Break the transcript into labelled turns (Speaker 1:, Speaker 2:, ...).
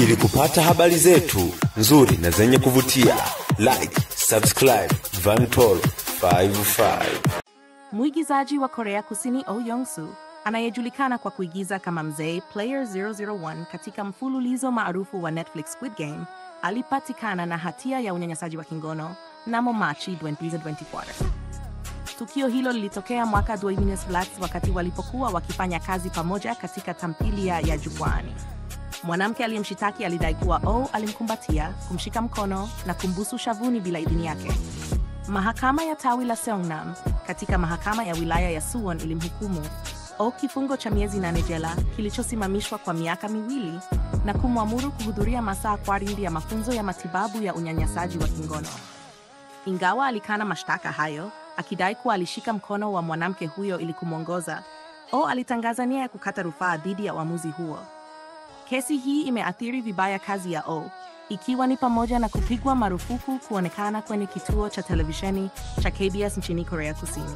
Speaker 1: Ili kupata habari zetu nzuri na zenye kuvutia, like, subscribe Vantol 55.
Speaker 2: Mwigizaji wa Korea Kusini Oh Young-soo, anayejulikana kwa kuigiza kama Mzee Player 001 katika mfululizo maarufu wa Netflix Squid Game, alipatikana na hatia ya unyanyasaji wa kingono mnamo Machi 2024. Tukio hilo lilitokea mwaka 2006 wakati walipokuwa wakifanya kazi pamoja katika tamthilia ya Jukwaani. Mwanamke aliyemshitaki alidai kuwa Oh alimkumbatia, kumshika mkono na kumbusu shavuni bila idhini yake. Mahakama ya tawi la Seongnam katika mahakama ya wilaya ya Suwon ilimhukumu Oh kifungo cha miezi 8 jela kilichosimamishwa kwa miaka 2 na kumwamuru kuhudhuria masaa 40 ya mafunzo ya matibabu ya unyanyasaji wa kingono. Ingawa alikana mashtaka hayo, akidai kuwa alishika mkono wa mwanamke huyo ili kumwongoza, Oh alitangaza nia ya kukata rufaa dhidi ya uamuzi huo. Kesi hii imeathiri vibaya kazi ya Oh, ikiwa ni pamoja na kupigwa marufuku kuonekana kwenye kituo cha televisheni cha KBS nchini Korea Kusini.